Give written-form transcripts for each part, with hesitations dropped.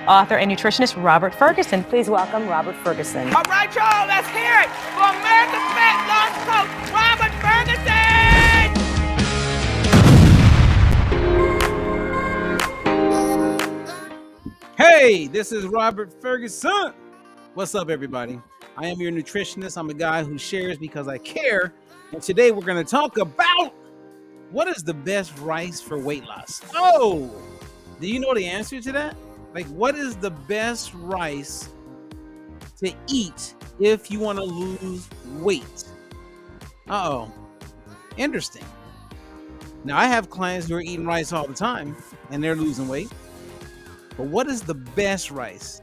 author and nutritionist Robert Ferguson. Please welcome Robert Ferguson. All right, y'all, let's hear it for America's fat loss coach, Robert Ferguson! Hey, this is Robert Ferguson. What's up, everybody? I am your nutritionist. I'm a guy who shares because I care. And today we're going to talk about what is the best rice for weight loss. Oh, do you know the answer to that? Like, what is the best rice to eat if you want to lose weight? Uh-oh, interesting. Now, I have clients who are eating rice all the time and they're losing weight. But what is the best rice?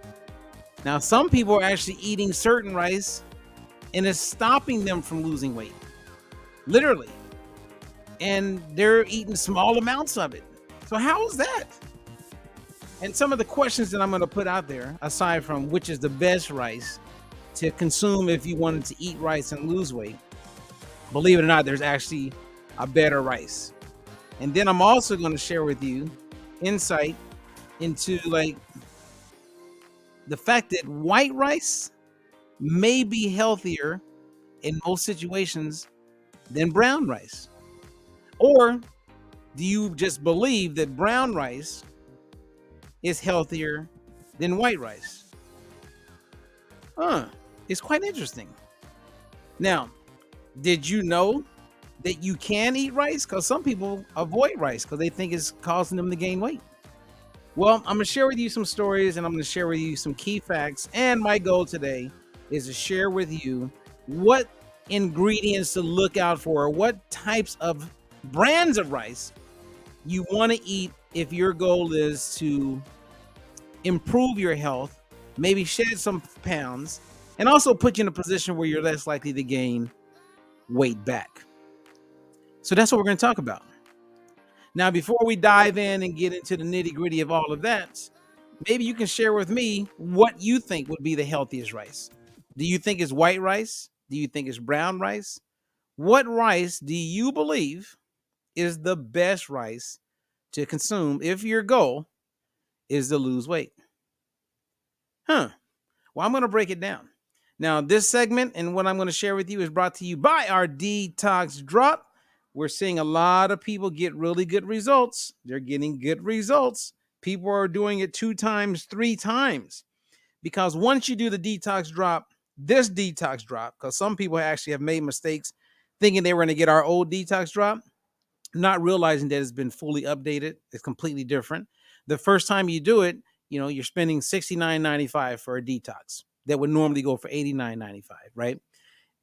Now, some people are actually eating certain rice and it's stopping them from losing weight, literally. And they're eating small amounts of it. So how is that? And some of the questions that I'm going to put out there, aside from which is the best rice to consume if you wanted to eat rice and lose weight, believe it or not, there's actually a better rice. And then I'm also going to share with you insight into like the fact that white rice may be healthier in most situations than brown rice. Or do you just believe that brown rice is healthier than white rice? It's quite interesting. Now, did you know that you can eat rice? Because some people avoid rice because they think it's causing them to gain weight. Well, I'm going to share with you some stories and I'm going to share with you some key facts. And my goal today is to share with you what ingredients to look out for, what types of brands of rice you want to eat if your goal is to improve your health, maybe shed some pounds, and also put you in a position where you're less likely to gain weight back. So that's what we're going to talk about. Now, before we dive in and get into the nitty-gritty of all of that, maybe you can share with me what you think would be the healthiest rice. Do you think it's white rice? Do you think it's brown rice? What rice do you believe is the best rice to consume if your goal is to lose weight? Well, I'm going to break it down. Now, this segment and what I'm going to share with you is brought to you by our Detox Drop. We're seeing a lot of people get really good results. They're getting good results. People are doing it 2 times, 3 times. Because once you do the Detox Drop, this Detox Drop, because some people actually have made mistakes thinking they were going to get our old Detox Drop, not realizing that it's been fully updated. It's completely different. The first time you do it, you're spending $69.95 for a detox that would normally go for $89.95, right?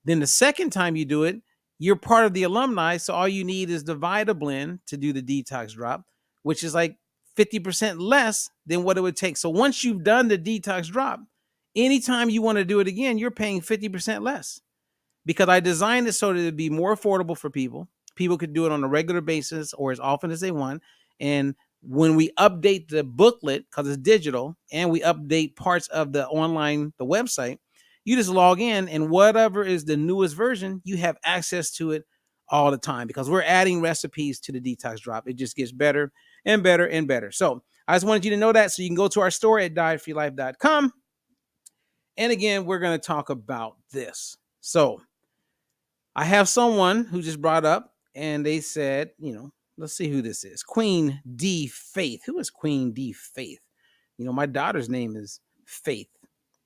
Then the second time you do it, you're part of the alumni, so all you need is the VitaBlend to do the Detox Drop, which is like 50% less than what it would take. So once you've done the Detox Drop, anytime you want to do it again, you're paying 50% less because I designed it so that it'd be more affordable for people. People could do it on a regular basis or as often as they want. And when we update the booklet, because it's digital, and we update parts of the website, you just log in and whatever is the newest version, you have access to it all the time because we're adding recipes to the Detox Drop. It just gets better and better and better. So I just wanted you to know that so you can go to our store at dietfreelife.com. And again, we're going to talk about this. So I have someone who just brought up and they said, let's see who this is. Queen D Faith. Who is Queen D Faith? My daughter's name is Faith.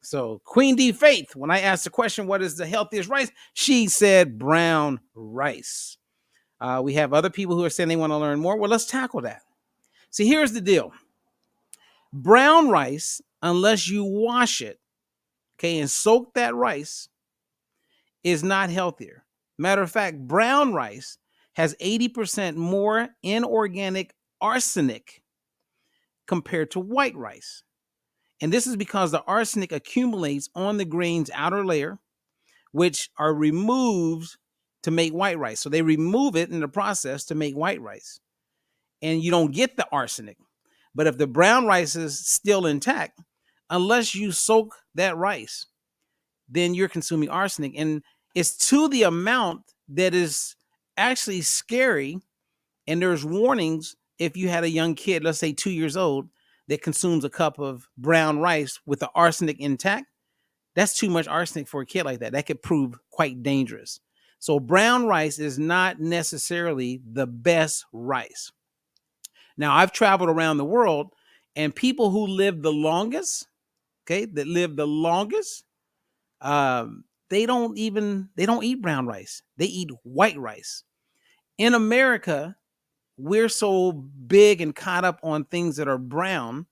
So Queen D Faith, when I asked the question, what is the healthiest rice? She said brown rice. We have other people who are saying they want to learn more. Well, let's tackle that. See, here's the deal. Brown rice, unless you wash it, and soak that rice, is not healthier. Matter of fact, brown rice has 80% more inorganic arsenic compared to white rice. And this is because the arsenic accumulates on the grain's outer layer, which are removed to make white rice. So they remove it in the process to make white rice. And you don't get the arsenic. But if the brown rice is still intact, unless you soak that rice, then you're consuming arsenic. And it's to the amount that is actually scary. And there's warnings if you had a young kid, let's say 2 years old, that consumes a cup of brown rice with the arsenic intact, that's too much arsenic for a kid like that. That could prove quite dangerous. So brown rice is not necessarily the best rice. Now, I've traveled around the world, and people who live the longest, okay, that live the longest, they don't eat brown rice. They eat white rice. In America, we're so big and caught up on things that are brown,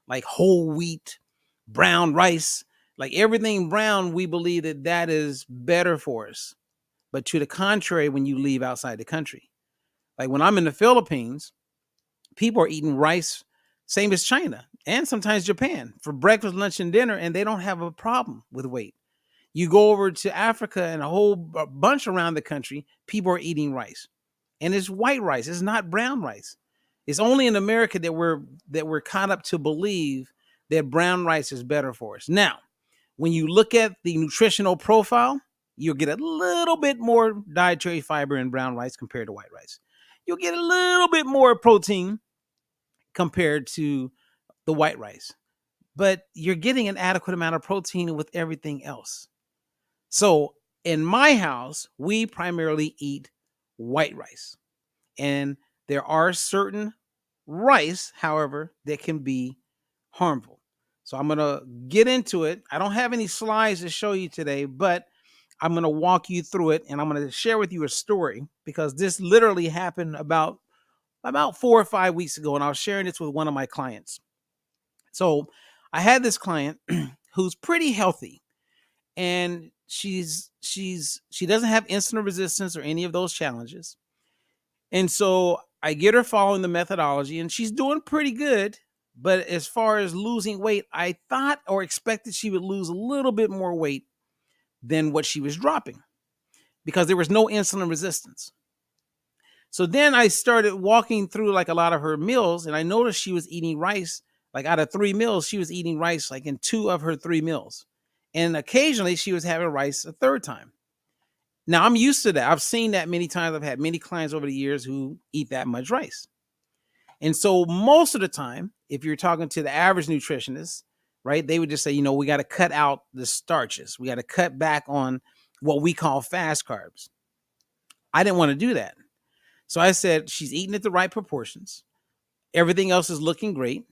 like whole wheat, brown rice, like everything brown. We believe that that is better for us. But to the contrary, when you leave outside the country, like when I'm in the Philippines, people are eating rice, same as China and sometimes Japan, for breakfast, lunch, and dinner, and they don't have a problem with weight. You go over to Africa and a whole bunch around the country, people are eating rice. And it's white rice. It's not brown rice. It's only in America that we're caught up to believe that brown rice is better for us. Now, when you look at the nutritional profile, you'll get a little bit more dietary fiber in brown rice compared to white rice. You'll get a little bit more protein compared to the white rice, but you're getting an adequate amount of protein with everything else. So in my house, we primarily eat white rice. And there are certain rice, however, that can be harmful. So I'm going to get into it. I don't have any slides to show you today, but I'm going to walk you through it, and I'm going to share with you a story because this literally happened about 4 or 5 weeks ago, and I was sharing this with one of my clients. So I had this client who's pretty healthy, and she doesn't have insulin resistance or any of those challenges. And so I get her following the methodology, and she's doing pretty good. But as far as losing weight, I thought or expected she would lose a little bit more weight than what she was dropping because there was no insulin resistance. So then I started walking through like a lot of her meals, and I noticed she was eating rice. Like out of 3 meals, she was eating rice like in 2 of her 3 meals. And occasionally she was having rice a third time. Now I'm used to that. I've seen that many times. I've had many clients over the years who eat that much rice. And so most of the time, if you're talking to the average nutritionist, right, they would just say, we got to cut out the starches. We got to cut back on what we call fast carbs. I didn't want to do that. So I said, she's eating at the right proportions. Everything else is looking great.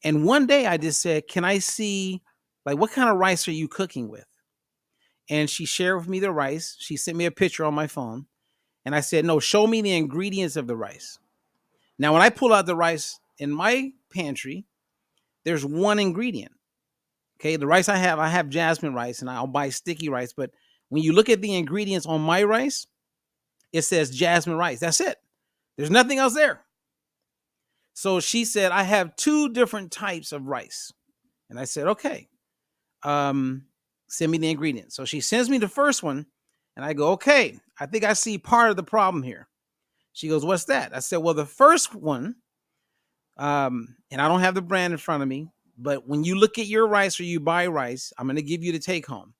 And one day I just said, can I see, like, what kind of rice are you cooking with? And she shared with me the rice. She sent me a picture on my phone. And I said, no, show me the ingredients of the rice. Now, when I pull out the rice in my pantry, there's one ingredient. Okay, the rice I have jasmine rice, and I'll buy sticky rice. But when you look at the ingredients on my rice, it says jasmine rice. That's it. There's nothing else there. So she said, I have 2 different types of rice. And I said, okay, send me the ingredients. So she sends me the first one, and I go, okay, I think I see part of the problem here. She goes, what's that? I said, well, the first one, and I don't have the brand in front of me, but when you look at your rice or you buy rice, I'm going to give you the take home.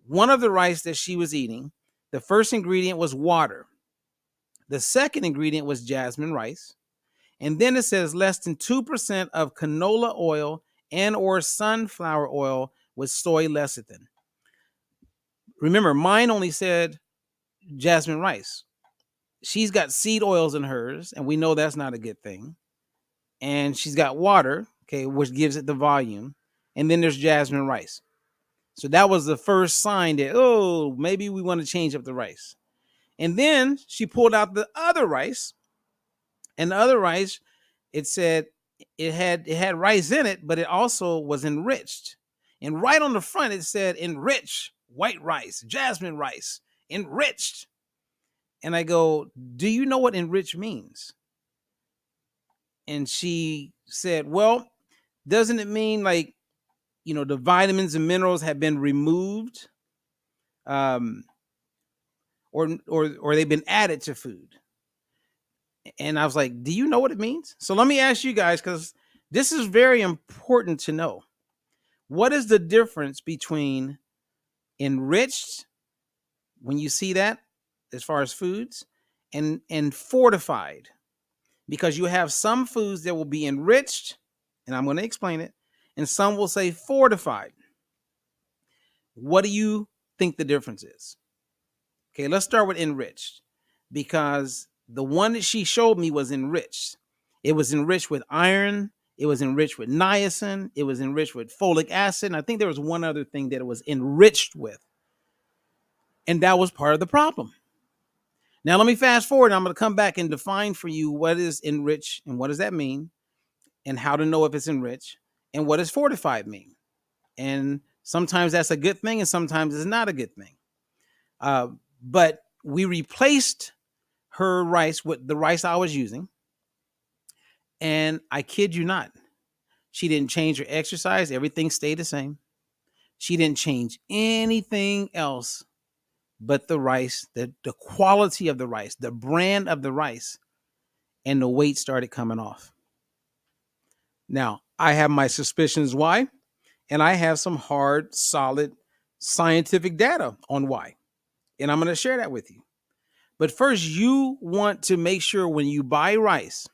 One of the rice that she was eating, the first ingredient was water. The second ingredient was jasmine rice. And then it says less than 2% of canola oil and or sunflower oil with soy lecithin. Remember, mine only said jasmine rice. She's got seed oils in hers, and we know that's not a good thing. And she's got water, okay, which gives it the volume. And then there's jasmine rice. So that was the first sign that, maybe we want to change up the rice. And then she pulled out the other rice. And the other rice, it said it had rice in it, but it also was enriched. And right on the front, it said enriched white rice, jasmine rice, enriched. And I go, do you know what enriched means? And she said, well, doesn't it mean like, the vitamins and minerals have been removed, or they've been added to food? And I was like, do you know what it means? So let me ask you guys, because this is very important to know. What is the difference between enriched, when you see that, as far as foods, and fortified? Because you have some foods that will be enriched and I'm going to explain it, and some will say fortified. What do you think the difference is? Okay, let's start with enriched, because the one that she showed me was enriched. It was enriched with iron. It was enriched with niacin. It was enriched with folic acid. And I think there was one other thing that it was enriched with. And that was part of the problem. Now, let me fast forward. I'm going to come back and define for you what is enriched and what does that mean, and how to know if it's enriched, and what does fortified mean. And sometimes that's a good thing, and sometimes it's not a good thing. But we replaced her rice with the rice I was using. And I kid you not, she didn't change her exercise. Everything stayed the same. She didn't change anything else but the rice, the quality of the rice, the brand of the rice, and the weight started coming off. Now, I have my suspicions why, and I have some hard, solid scientific data on why. And I'm going to share that with you. But first, you want to make sure when you buy rice,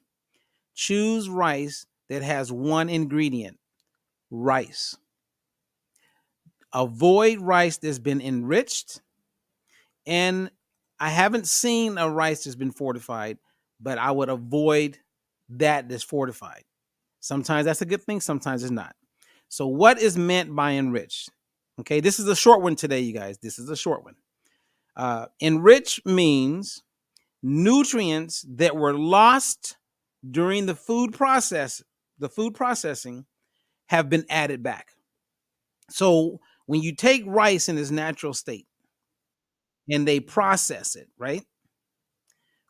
choose rice that has one ingredient, rice. Avoid rice that's been enriched. And I haven't seen a rice that's been fortified, but I would avoid that's fortified. Sometimes that's a good thing, sometimes it's not. So what is meant by enriched? Okay, this is a short one today, you guys. This is a short one. Enriched means nutrients that were lost during the food processing have been added back. So when you take rice in its natural state and they process it, right?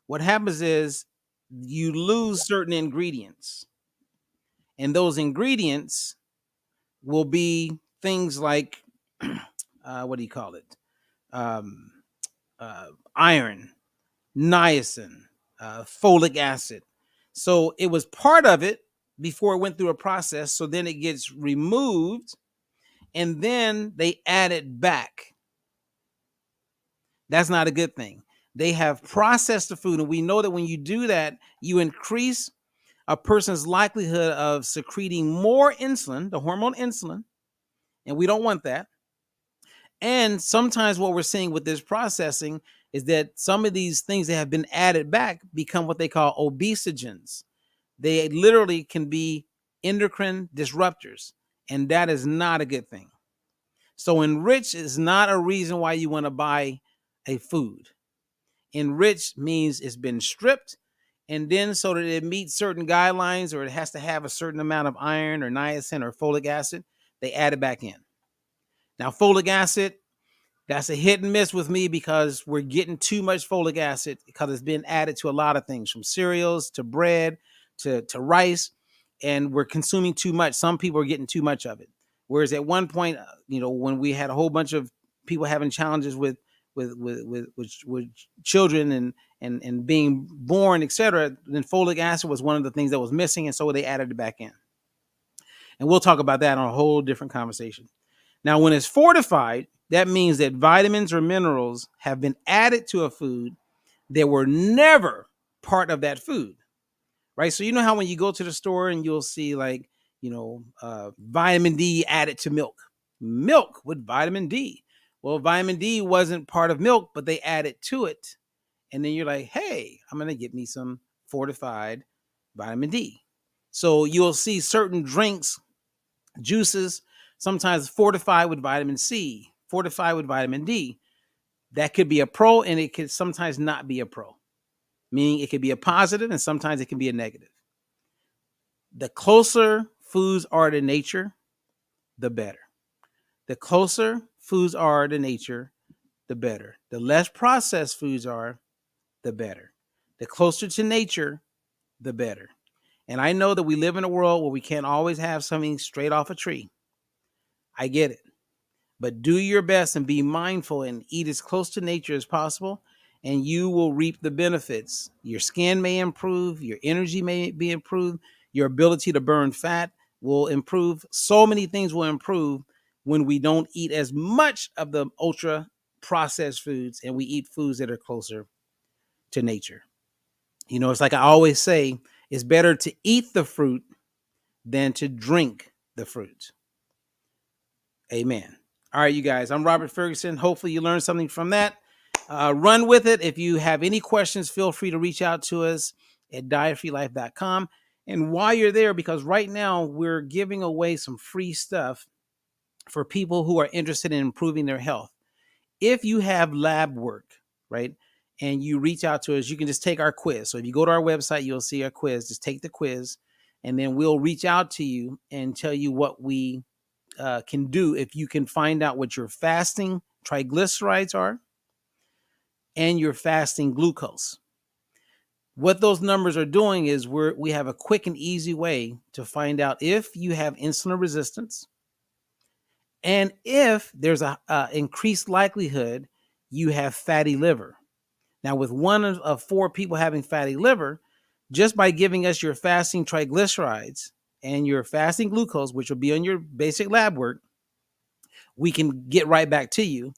What happens is you lose certain ingredients. And those ingredients will be things like, what do you call it? Iron, niacin, folic acid. So it was part of it before it went through a process. So then it gets removed and then they add it back. That's not a good thing. They have processed the food. And we know that when you do that, you increase a person's likelihood of secreting more insulin, the hormone insulin. And we don't want that. And sometimes what we're seeing with this processing is that some of these things that have been added back become what they call obesogens. They literally can be endocrine disruptors, and that is not a good thing. So enriched is not a reason why you want to buy a food. Enriched means it's been stripped, and then so that it meets certain guidelines or it has to have a certain amount of iron or niacin or folic acid, they add it back in. Now, folic acid, that's a hit and miss with me because we're getting too much folic acid because it's been added to a lot of things, from cereals to bread to rice, and we're consuming too much. Some people are getting too much of it. Whereas at one point, when we had a whole bunch of people having challenges with children and being born, etc., then folic acid was one of the things that was missing, and so they added it back in. And we'll talk about that on a whole different conversation. Now, when it's fortified, that means that vitamins or minerals have been added to a food that were never part of that food, right? So you know how when you go to the store and you'll see vitamin D added to milk with vitamin D. Well, vitamin D wasn't part of milk, but they added to it. And then you're like, hey, I'm going to get me some fortified vitamin D. So you'll see certain drinks, juices, sometimes fortified with vitamin C, fortified with vitamin D. That could be a pro, and it could sometimes not be a pro, meaning it could be a positive and sometimes it can be a negative. The closer foods are to nature, the better. The closer foods are to nature, the better. The less processed foods are, the better. The closer to nature, the better. And I know that we live in a world where we can't always have something straight off a tree. I get it. But do your best and be mindful and eat as close to nature as possible, and you will reap the benefits. Your skin may improve, your energy may be improved, your ability to burn fat will improve. So many things will improve when we don't eat as much of the ultra processed foods and we eat foods that are closer to nature. It's like I always say, it's better to eat the fruit than to drink the fruit. Amen. All right, you guys, I'm Robert Ferguson. Hopefully you learned something from that. Run with it. If you have any questions, feel free to reach out to us at dietfreelife.com. And while you're there, because right now we're giving away some free stuff for people who are interested in improving their health. If you have lab work, right, and you reach out to us, you can just take our quiz. So if you go to our website, you'll see our quiz. Just take the quiz, and then we'll reach out to you and tell you what we can do if you can find out what your fasting triglycerides are and your fasting glucose. What those numbers are doing is we have a quick and easy way to find out if you have insulin resistance and if there's a increased likelihood you have fatty liver. Now, with 1 of 4 people having fatty liver, just by giving us your fasting triglycerides and your fasting glucose, which will be on your basic lab work, we can get right back to you.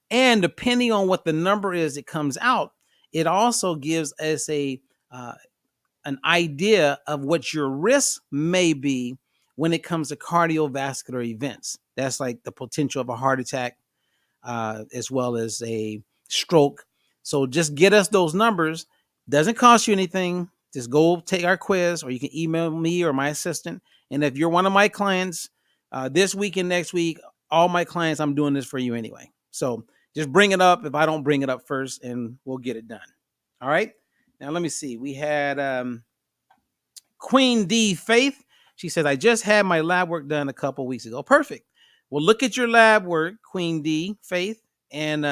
And depending on what the number is that comes out, it also gives us an idea of what your risk may be when it comes to cardiovascular events. That's like the potential of a heart attack, as well as a stroke. So just get us those numbers. Doesn't cost you anything. Just go take our quiz, or you can email me or my assistant. And if you're one of my clients, this week and next week, all my clients, I'm doing this for you anyway. So just bring it up if I don't bring it up first, and we'll get it done. All right. Now, let me see. We had Queen D Faith. She says, I just had my lab work done a couple weeks ago. Perfect. Well, look at your lab work, Queen D Faith, and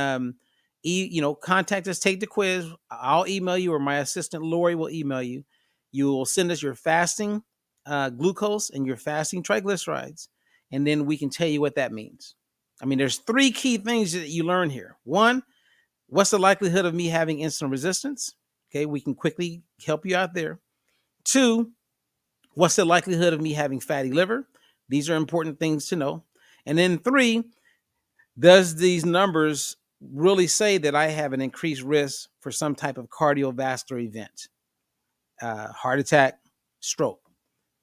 contact us, take the quiz. I'll email you, or my assistant Lori will email you. You will send us your fasting glucose and your fasting triglycerides, and then we can tell you what that means. I mean, there's 3 key things that you learn here. 1, what's the likelihood of me having insulin resistance? Okay, we can quickly help you out there. 2, what's the likelihood of me having fatty liver? These are important things to know. And then 3, does these numbers really say that I have an increased risk for some type of cardiovascular event? Heart attack, stroke.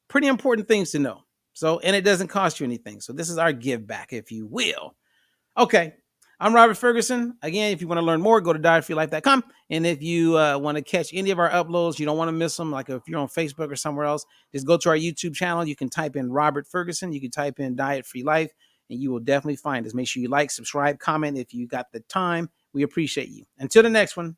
Pretty important things to know. So, and it doesn't cost you anything. So this is our give back, if you will. Okay. I'm Robert Ferguson. Again, if you want to learn more, go to dietfreelife.com. And if you want to catch any of our uploads, you don't want to miss them, like if you're on Facebook or somewhere else, just go to our YouTube channel. You can type in Robert Ferguson. You can type in Diet Free Life, and you will definitely find us. Make sure you like, subscribe, comment if you got the time. We appreciate you. Until the next one,